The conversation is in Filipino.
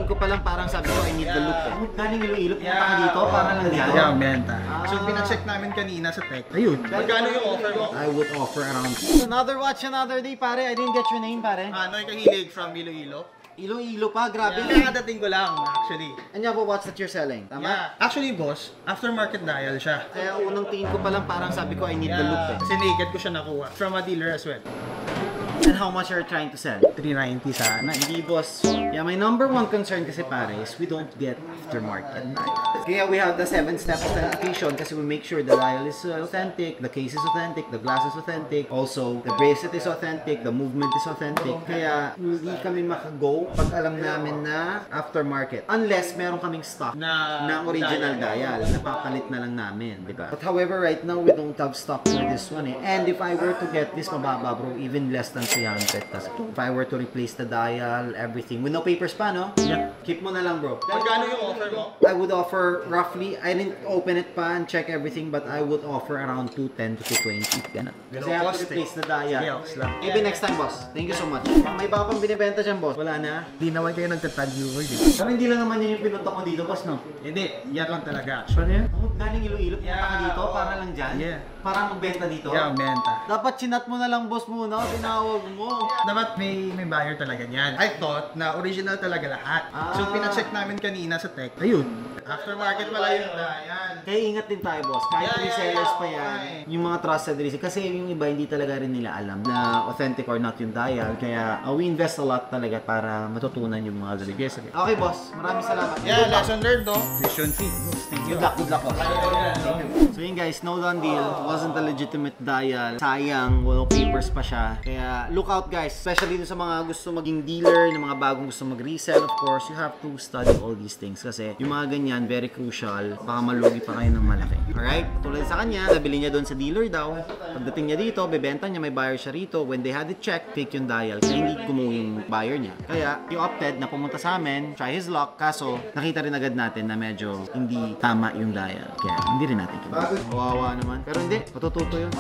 tingin ko pa lang parang sabi ko, I need the loop eh. Galing Iloilo, punta ka dito, para lang dito. Yeah, benta. So, pinacheck namin kanina sa tech. Ayun. Magkano yung offer mo? I would offer around... Another watch, another day, pare. I didn't get your name, pare. Noy Kahilig from Iloilo. Iloilo pa, grabe. Yeah. Kakadating ko lang, actually. Ano po watch that you're selling? Tama? Yeah. Actually, boss, aftermarket dial siya. Kaya unang tingin ko pa lang parang sabi ko, I need the loop eh. Kasi naked ko siya nakuha. From a dealer as well. And how much are you trying to sell? 390 sana. Hindi, boss. Yeah, my number one concern kasi pare is we don't get aftermarket. Kaya we have the 7-step authentication kasi we make sure the dial is authentic, the case is authentic, the glass is authentic, also the bracelet is authentic, the movement is authentic. Kaya hindi kami makago pag alam namin na aftermarket. Unless meron kaming stock na original dial, napapalit na lang namin, di ba? But however, right now we don't have stock for this one eh. And if I were to get this, mababa bro, even less than 300. Kasi if I were to replace the dial, everything, with no papers pa, no? Yeah. Keep mo na lang, bro. Magkano yung offer mo? I would offer roughly, I didn't open it pa and check everything, but I would offer around 210 to 220. Ganun. Kasi I have to replace the dial. Maybe next time, boss. Thank you so much. May baka pang binibenta dyan, boss. Wala na. Hindi naman kayo nagtatag viewer dito. Pero hindi lang naman yun yung pinunta ko dito, boss, no? Hindi, yan lang talaga. Ano yan? Galing Iloilo, punta ka dito, para lang dyan? Yeah. Para magbenta dito? Yeah, benta. Dapat chinat mo na lang, boss, muna. Tinawag mo. Dapat may buyer talaga niyan. I thought na original talaga lahat. So, pinacheck namin kanina sa tech. Ayun. Aftermarket pala yung dial. Kaya ingat din tayo, boss. Kahit resellers pa yan. Yung mga trusted resellers. Kasi yung iba, hindi talaga rin nila alam na authentic or not yung dial. Kaya we invest a lot talaga para matutunan yung mga galing. Okay, boss. Maraming salamat. Yeah, lesson learned, no? Tuition fee. Thank you. Good luck, boss. So yun guys, no done deal. It wasn't a legitimate dial. Sayang, wala papers pa siya. Kaya look out guys. Especially dun sa mga gusto maging dealer, ng mga bagong gusto mag-resell. Of course, you have to study all these things. Kasi yung mga ganyan, very crucial. Baka malugi pa kayo ng malaki. Alright? Tulad sa kanya, nabili niya doon sa dealer daw. Pagdating niya dito, bebenta niya, may buyer siya rito. When they had it checked, fake yung dial. Kaya hindi gumuhin yung buyer niya. Kaya, he opted na pumunta sa amin, try his luck. Kaso, nakita rin agad natin na medyo hindi tama yung dial. Kaya, hindi rin natin kinuha. Kawawa naman. Pero hindi, matututo yun.